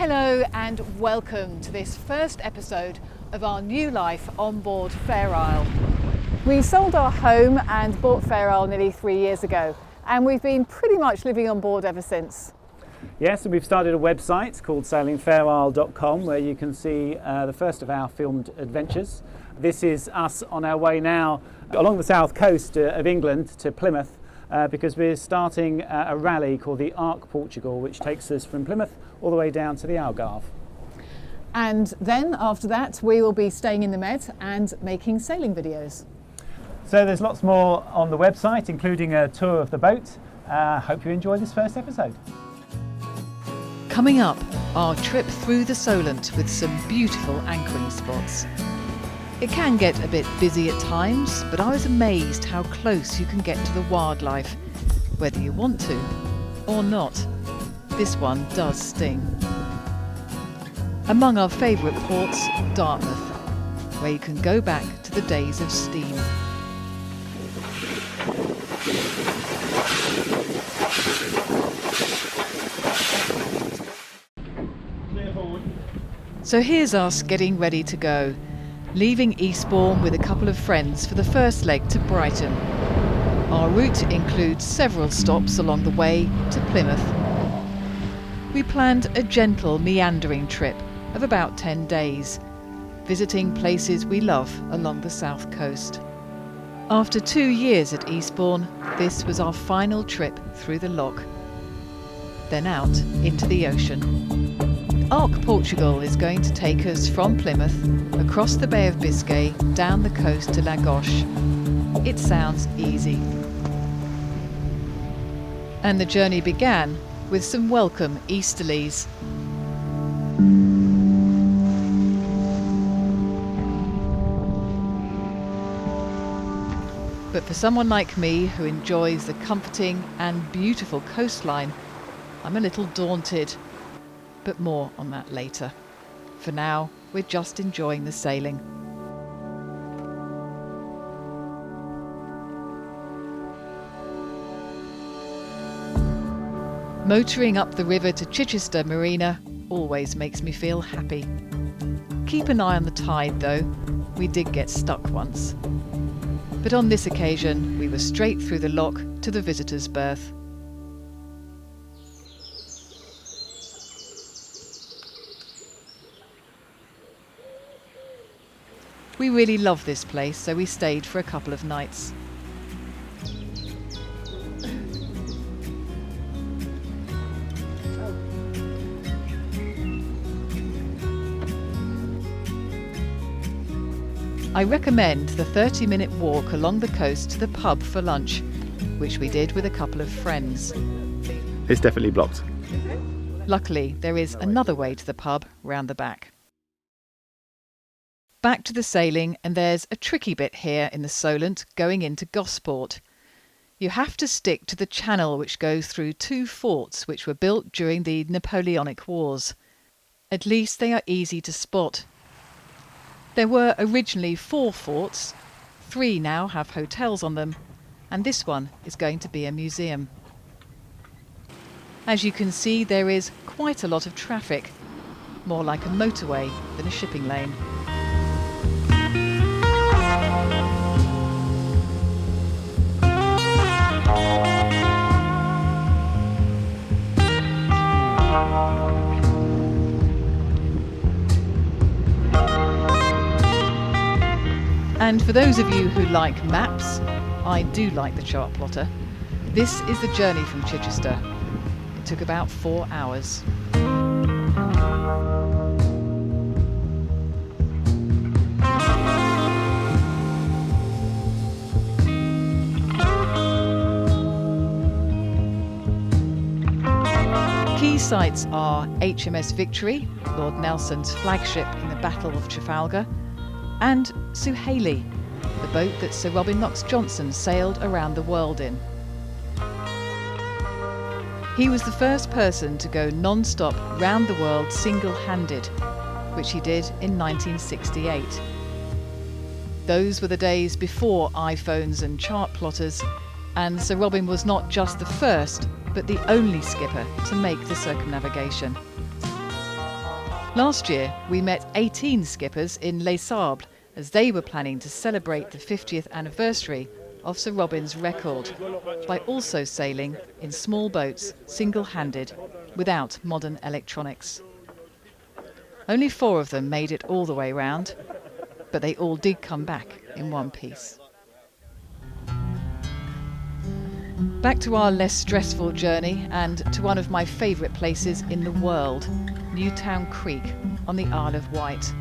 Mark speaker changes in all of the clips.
Speaker 1: Hello and welcome to this first episode of our new life on board Fair Isle. We sold our home and bought Fair Isle nearly 3 years ago, and we've been pretty much living on board ever since.
Speaker 2: Yes, and we've started a website called sailingfairisle.com where you can see the first of our filmed adventures. This is us on our way now along the south coast of England to Plymouth because we're starting a rally called the ARC Portugal, which takes us from Plymouth all the way down to the Algarve.
Speaker 1: And then after that we will be staying in the Med and making sailing videos.
Speaker 2: So there's lots more on the website, including a tour of the boat. Hope you enjoy this first episode.
Speaker 3: Coming up, our trip through the Solent with some beautiful anchoring spots. It can get a bit busy at times, but I was amazed how close you can get to the wildlife, whether you want to or not. This one does sting. Among our favourite ports, Dartmouth, where you can go back to the days of steam. So here's us getting ready to go, leaving Eastbourne with a couple of friends for the first leg to Brighton. Our route includes several stops along the way to Plymouth. We planned a gentle meandering trip of about 10 days, visiting places we love along the south coast. After 2 years at Eastbourne, this was our final trip through the loch, then out into the ocean. ARC Portugal is going to take us from Plymouth, across the Bay of Biscay, down the coast to Lagos. It sounds easy. And the journey began with some welcome easterlies. But for someone like me who enjoys the comforting and beautiful coastline, I'm a little daunted. But more on that later. For now, we're just enjoying the sailing. Motoring up the river to Chichester Marina always makes me feel happy. Keep an eye on the tide though, we did get stuck once. But on this occasion, we were straight through the loch to the visitors' berth. We really love this place, so we stayed for a couple of nights. I recommend the 30-minute walk along the coast to the pub for lunch, which we did with a couple of friends.
Speaker 4: It's definitely blocked.
Speaker 3: Luckily, there is another way to the pub round the back. Back to the sailing, and there's a tricky bit here in the Solent going into Gosport. You have to stick to the channel which goes through 2 forts which were built during the Napoleonic Wars. At least they are easy to spot. There were originally 4 forts, 3 now have hotels on them, and this one is going to be a museum. As you can see, there is quite a lot of traffic, more like a motorway than a shipping lane. And for those of you who like maps, I do like the chart plotter. This is the journey from Chichester. It took about 4 hours. Key sites are HMS Victory, Lord Nelson's flagship in the Battle of Trafalgar, and Suhaili, the boat that Sir Robin Knox-Johnson sailed around the world in. He was the first person to go non-stop round the world single-handed, which he did in 1968. Those were the days before iPhones and chart plotters, and Sir Robin was not just the first, but the only skipper to make the circumnavigation. Last year, we met 18 skippers in Les Sables as they were planning to celebrate the 50th anniversary of Sir Robin's record by also sailing in small boats, single-handed, without modern electronics. Only 4 of them made it all the way round, but they all did come back in one piece. Back to our less stressful journey and to one of my favourite places in the world, Newtown Creek on the Isle of Wight.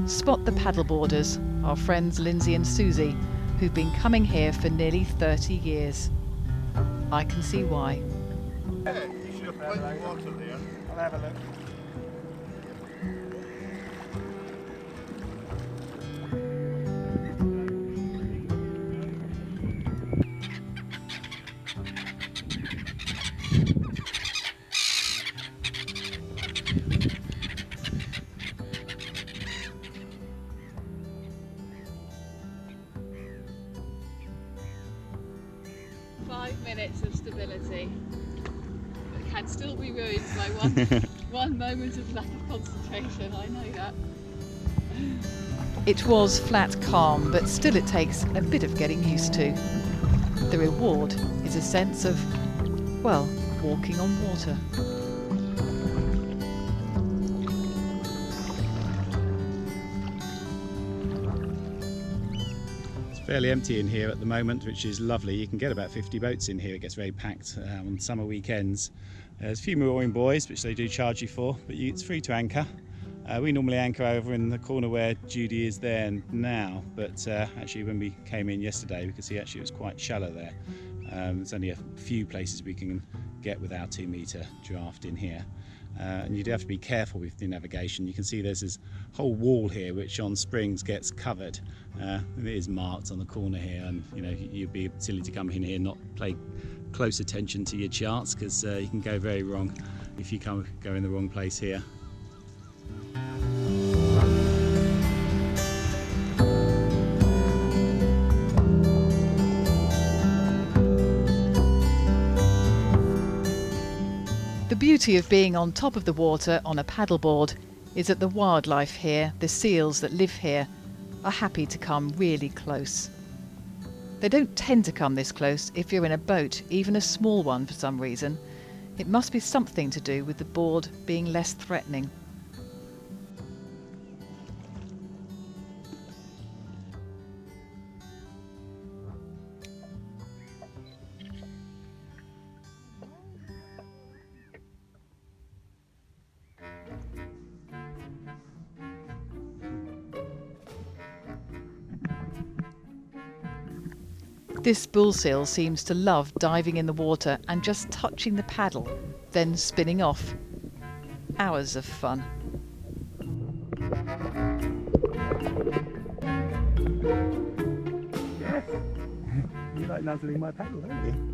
Speaker 3: Spot the paddleboarders, our friends Lindsay and Susie, who've been coming here for nearly 30 years. I can see why.
Speaker 5: Yeah, you should have plenty of water there.
Speaker 2: I'll have a look.
Speaker 1: Of stability that can still be ruined by one moment of lack of concentration. I know that.
Speaker 3: It was flat calm, but still it takes a bit of getting used to. The reward is a sense of, well, walking on water.
Speaker 4: Fairly empty in here at the moment, which is lovely. You can get about 50 boats in here. It gets very packed on summer weekends. There's a few mooring buoys, which they do charge you for, but it's free to anchor. We normally anchor over in the corner where Judy is there now, but actually when we came in yesterday, we could see actually it was quite shallow there. There's only a few places we can get with our 2-metre draft in here. And you do have to be careful with the navigation. You can see there's this whole wall here which on springs gets covered. It is marked on the corner here, and you know you'd be silly to come in here and not pay close attention to your charts, because you can go very wrong if you go in the wrong place here.
Speaker 3: The beauty of being on top of the water on a paddleboard is that the wildlife here, the seals that live here, are happy to come really close. They don't tend to come this close if you're in a boat, even a small one for some reason. It must be something to do with the board being less threatening. This bull seal seems to love diving in the water and just touching the paddle, then spinning off. Hours of fun.
Speaker 4: You like nuzzling my paddle, don't you?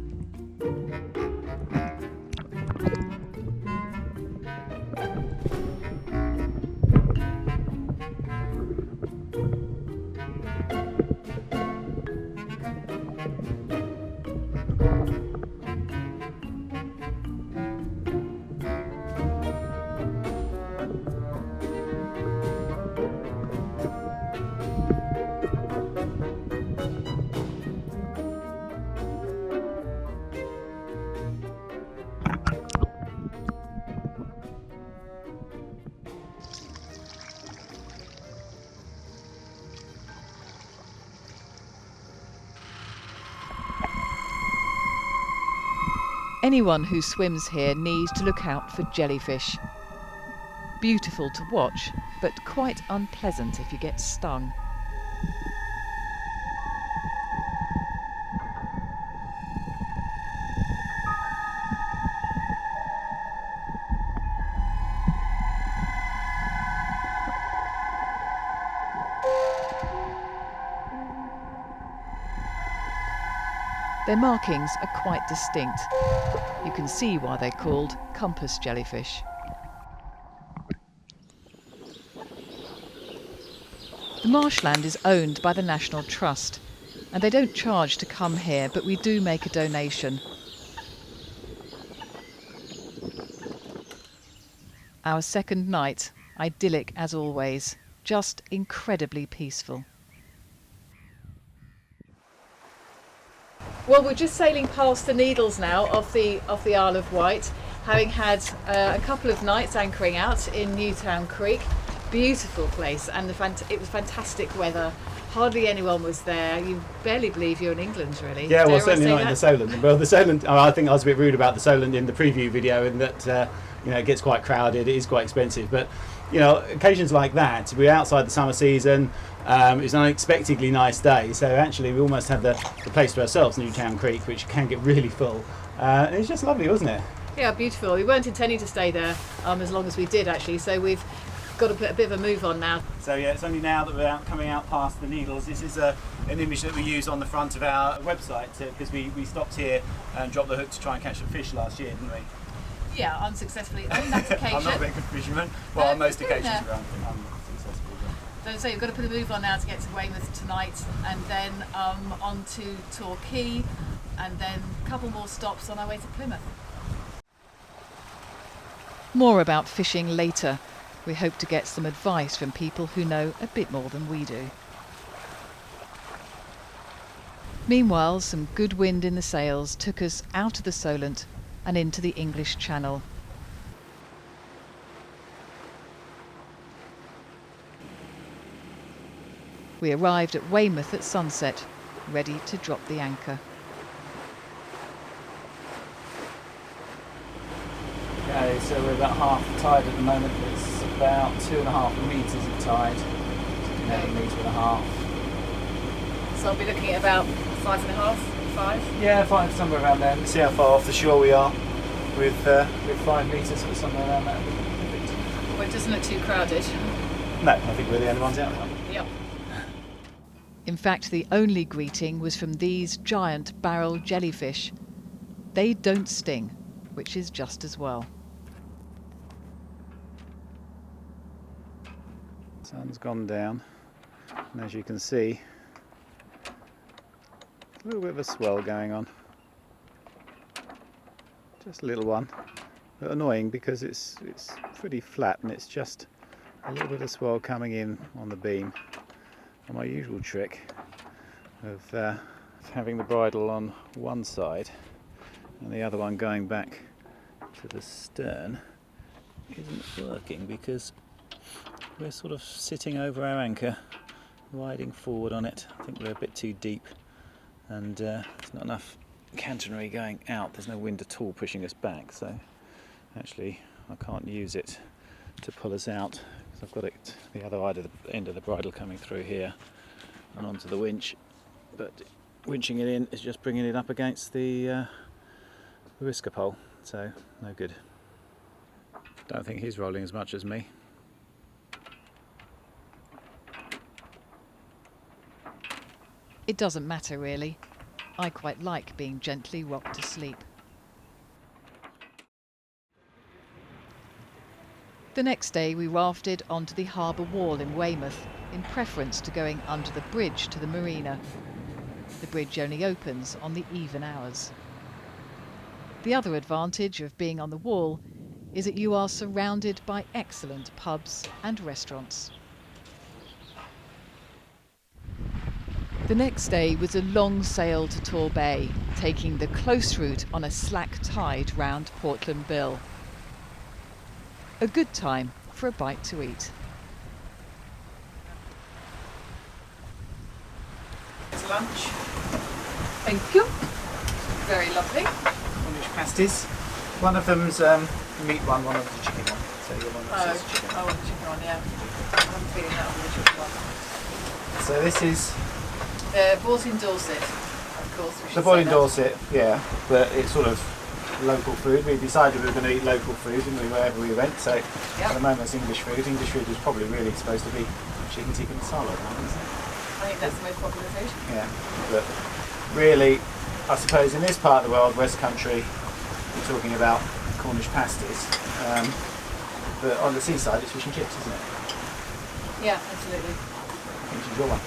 Speaker 3: Anyone who swims here needs to look out for jellyfish. Beautiful to watch, but quite unpleasant if you get stung. Their markings are quite distinct. You can see why they're called compass jellyfish. The marshland is owned by the National Trust, and they don't charge to come here, but we do make a donation. Our second night, idyllic as always, just incredibly peaceful.
Speaker 1: Well, we're just sailing past the Needles now of the Isle of Wight, having had a couple of nights anchoring out in Newtown Creek. Beautiful place, and it was fantastic weather. Hardly anyone was there. You barely believe you're in England, really.
Speaker 2: Yeah, well,
Speaker 1: Dare I
Speaker 2: certainly
Speaker 1: say
Speaker 2: not in the Solent. Well, the Solent, I think I was a bit rude about the Solent in the preview video, in that it gets quite crowded, it is quite expensive. But occasions like that, we're outside the summer season. It was an unexpectedly nice day, so actually we almost had the place to ourselves, Newtown Creek, which can get really full. It was just lovely, wasn't it?
Speaker 1: Yeah, beautiful. We weren't intending to stay there as long as we did, actually, so we've got to put a bit of a move on now.
Speaker 2: So yeah, it's only now that we're coming out past the Needles. This is an image that we use on the front of our website, because we stopped here and dropped the hook to try and catch some fish last year, didn't we?
Speaker 1: Yeah, unsuccessfully on that occasion.
Speaker 2: I'm not a very good fisherman. Well, on most occasions we're unsuccessful.
Speaker 1: So you've got to put a move on now to get to Weymouth tonight, and then on to Torquay, and then a couple more stops on our way to Plymouth.
Speaker 3: More about fishing later. We hope to get some advice from people who know a bit more than we do. Meanwhile, some good wind in the sails took us out of the Solent and into the English Channel. We arrived at Weymouth at sunset, ready to drop the anchor.
Speaker 2: Okay, so we're about half the tide at the moment. It's about 2.5 metres of tide, 1.5 metres.
Speaker 1: So I'll be looking at about 5.5, 5.
Speaker 2: Yeah, five, somewhere around there. Let's see how far off the shore we are with 5 metres, or somewhere around that.
Speaker 1: Well, it doesn't look too crowded.
Speaker 2: No, I think we're the only ones out now.
Speaker 1: Yep.
Speaker 3: In fact, the only greeting was from these giant barrel jellyfish. They don't sting, which is just as well.
Speaker 2: Sun's gone down, and as you can see, a little bit of a swell going on. Just a little one, but annoying because it's pretty flat, and it's just a little bit of swell coming in on the beam. And my usual trick of having the bridle on one side and the other one going back to the stern isn't working, because we're sort of sitting over our anchor, riding forward on it. I think we're a bit too deep, and there's not enough cantonary going out. There's no wind at all pushing us back, so actually I can't use it to pull us out, because I've got it the other end of the bridle coming through here and onto the winch, but winching it in is just bringing it up against the whisker pole, so no good. Don't think he's rolling as much as me.
Speaker 3: It doesn't matter really. I quite like being gently rocked to sleep. The next day we rafted onto the harbour wall in Weymouth, in preference to going under the bridge to the marina. The bridge only opens on the even hours. The other advantage of being on the wall is that you are surrounded by excellent pubs and restaurants. The next day was a long sail to Tor Bay, taking the close route on a slack tide round Portland Bill. A good time for a bite to eat.
Speaker 1: It's lunch. Thank you. Very lovely.
Speaker 2: Cornish pasties. One of them's meat one of them's a chicken one. So you're one that says chicken.
Speaker 1: I want the chicken one, yeah. I'm feeling that on the chicken one.
Speaker 2: So this is
Speaker 1: Bought in Dorset, of course.
Speaker 2: the bought in Dorset, yeah, but it's sort of local food. We decided we were going to eat local food, didn't we, wherever we went. So at the moment it's English food. English food is probably really supposed to be chicken tikka masala, isn't it?
Speaker 1: I think that's the most popular food.
Speaker 2: Yeah, but really, I suppose in this part of the world, West Country, we're talking about Cornish pasties. But on the seaside, it's fish and chips, isn't it?
Speaker 1: Yeah, absolutely.
Speaker 2: Which is your one.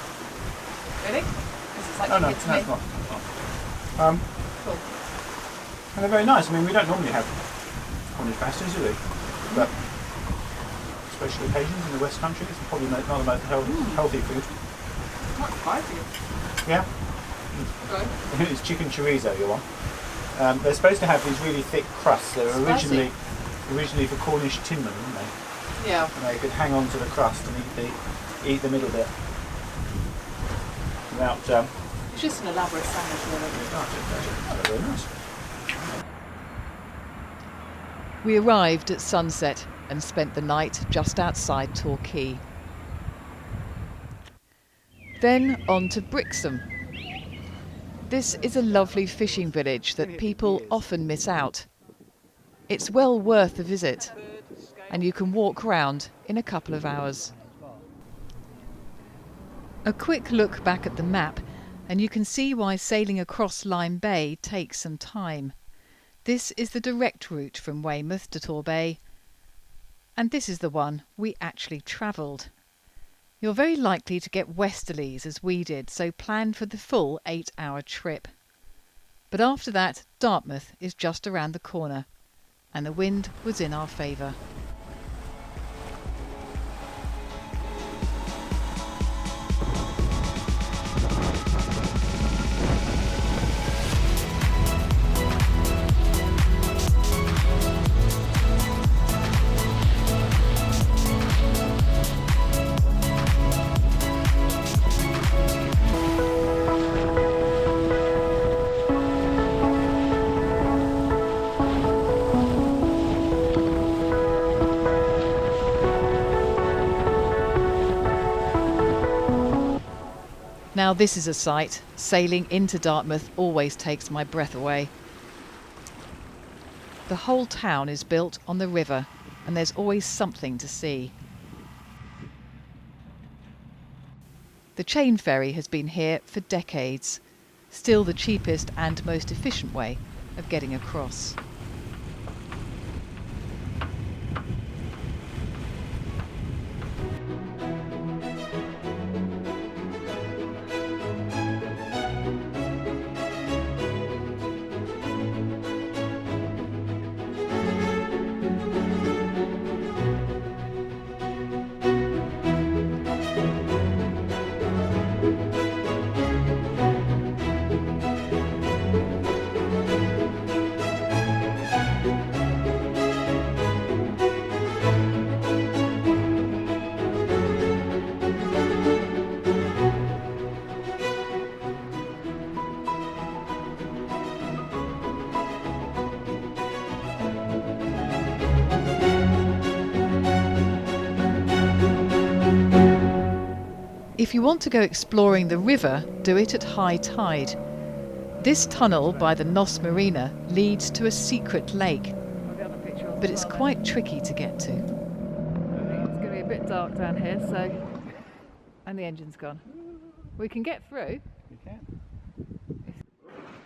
Speaker 1: Really? Because it's like
Speaker 2: No,
Speaker 1: chicken to
Speaker 2: no,
Speaker 1: me.
Speaker 2: it's not.
Speaker 1: Cool.
Speaker 2: And they're very nice. I mean, we don't normally have Cornish pasties, do we? But special occasions in the West Country. It's probably not the most healthy food.
Speaker 1: Not spicy.
Speaker 2: Yeah.
Speaker 1: Okay.
Speaker 2: It's chicken chorizo you want. They're supposed to have these really thick crusts. They were originally for Cornish tinmen, weren't they?
Speaker 1: Yeah.
Speaker 2: And they could hang on to the crust and eat the middle bit without.
Speaker 1: It's just an elaborate sandwich, really.
Speaker 2: Very nice.
Speaker 3: We arrived at sunset and spent the night just outside Torquay. Then on to Brixham. This is a lovely fishing village that people often miss out. It's well worth a visit, and you can walk round in a couple of hours. A quick look back at the map and you can see why sailing across Lyme Bay takes some time. This is the direct route from Weymouth to Tor Bay, and this is the one we actually travelled. You're very likely to get westerlies as we did, so plan for the full 8-hour trip. But after that, Dartmouth is just around the corner, and the wind was in our favour. Now this is a sight. Sailing into Dartmouth always takes my breath away. The whole town is built on the river and there's always something to see. The chain ferry has been here for decades, still the cheapest and most efficient way of getting across. If you want to go exploring the river, do it at high tide. This tunnel by the Nos Marina leads to a secret lake, but it's quite tricky to get to.
Speaker 1: I think it's going to be a bit dark down here, so... And the engine's gone. We can get through.
Speaker 2: You can.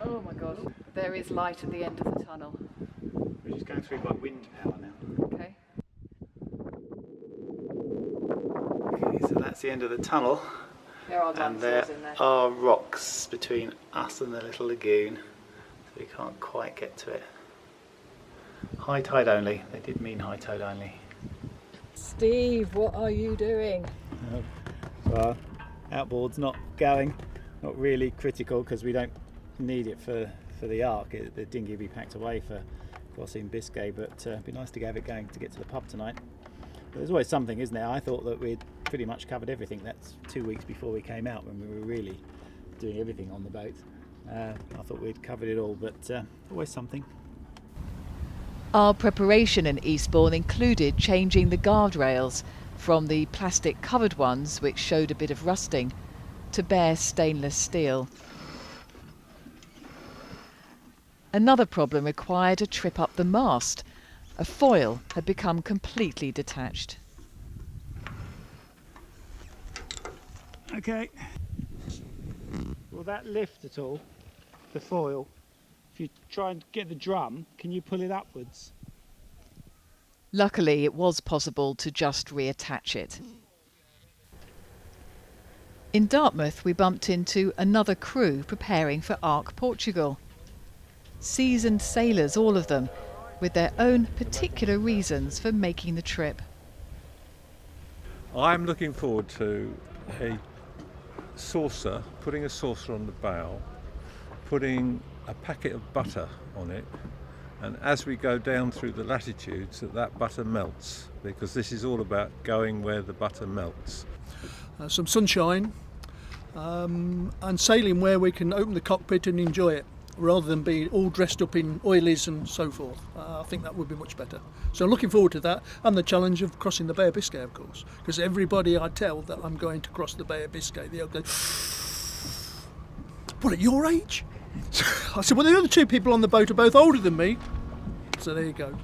Speaker 1: Oh my god, there is light at the end of the tunnel.
Speaker 2: We're just going through by wind power now.
Speaker 1: Okay.
Speaker 2: Okay, so that's the end of the tunnel.
Speaker 1: There are
Speaker 2: And there
Speaker 1: in there.
Speaker 2: are rocks between us and the little lagoon, so we can't quite get to it. High tide only. They did mean high tide only.
Speaker 1: Steve, what are you doing?
Speaker 2: Well, outboard's not going, not really critical because we don't need it for the ARC. The dinghy will be packed away for crossing Biscay, but it'd be nice to have it going to get to the pub tonight. But there's always something, isn't there? I thought that we'd pretty much covered everything. That's 2 weeks before we came out when we were really doing everything on the boat. I thought we'd covered it all, but always something.
Speaker 3: Our preparation in Eastbourne included changing the guardrails from the plastic covered ones, which showed a bit of rusting, to bare stainless steel. Another problem required a trip up the mast. A foil had become completely detached.
Speaker 2: Okay. Will that lift at all, the foil? If you try and get the drum, can you pull it upwards?
Speaker 3: Luckily, it was possible to just reattach it. In Dartmouth, we bumped into another crew preparing for ARC Portugal. Seasoned sailors, all of them, with their own particular reasons for making the trip.
Speaker 6: I'm looking forward to putting a saucer on the bow, putting a packet of butter on it, and as we go down through the latitudes that butter melts, because this is all about going where the butter melts.
Speaker 7: Some sunshine, and sailing where we can open the cockpit and enjoy it, rather than be all dressed up in oilies and so forth. I think that would be much better. So looking forward to that, and the challenge of crossing the Bay of Biscay, of course, because everybody I tell that I'm going to cross the Bay of Biscay, they all go, "What, at your age?" I said, "Well, the other two people on the boat are both older than me." So there you go.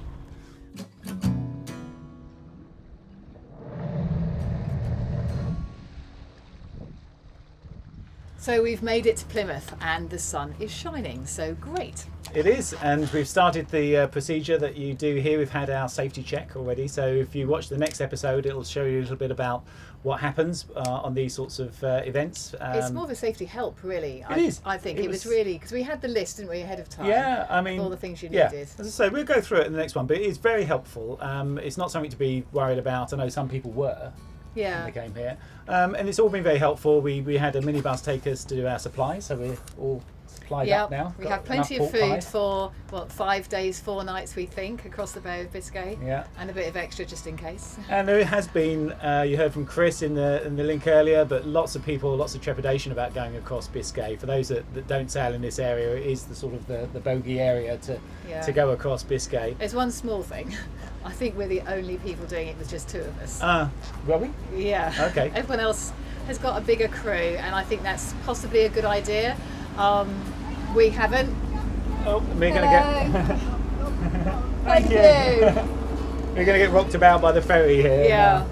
Speaker 1: So we've made it to Plymouth and the sun is shining, so great.
Speaker 2: It is, and we've started the procedure that you do here. We've had our safety check already, so if you watch the next episode, it'll show you a little bit about what happens on these sorts of events.
Speaker 1: It's more of a safety help, really. I think it was really, because we had the list, didn't we, ahead of time?
Speaker 2: Yeah, I mean,
Speaker 1: all the things you
Speaker 2: yeah,
Speaker 1: needed.
Speaker 2: as I say, we'll go through it in the next one, but it's very helpful. It's not something to be worried about. I know some people were.
Speaker 1: Yeah.
Speaker 2: When they came here, and it's all been very helpful. We had a minibus take us to do our supplies, so we're all supplied up now.
Speaker 1: We
Speaker 2: Got
Speaker 1: have plenty
Speaker 2: enough
Speaker 1: of
Speaker 2: pork
Speaker 1: food
Speaker 2: pies.
Speaker 1: for 5 days, 4 nights, we think, across the Bay of Biscay.
Speaker 2: Yeah.
Speaker 1: And a bit of extra just in case.
Speaker 2: And there has been, you heard from Chris in the link earlier, but lots of people, lots of trepidation about going across Biscay. For those that don't sail in this area, it is the sort of the bogey area to go across Biscay.
Speaker 1: There's one small thing. I think we're the only people doing it with just 2 of us.
Speaker 2: Will we?
Speaker 1: Yeah.
Speaker 2: Okay.
Speaker 1: Everyone else has got a bigger crew, and I think that's possibly a good idea. We haven't.
Speaker 2: Oh, we're going to get...
Speaker 1: Thank you.
Speaker 2: We're going to get rocked about by the ferry here.
Speaker 1: Yeah.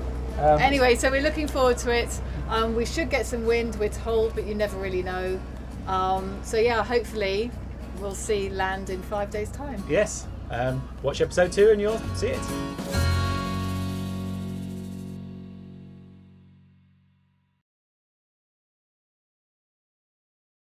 Speaker 1: Anyway, so we're looking forward to it. We should get some wind, we're told, but you never really know. So yeah, hopefully we'll see land in 5 days' time.
Speaker 2: Yes. Watch episode 2 and you'll see it.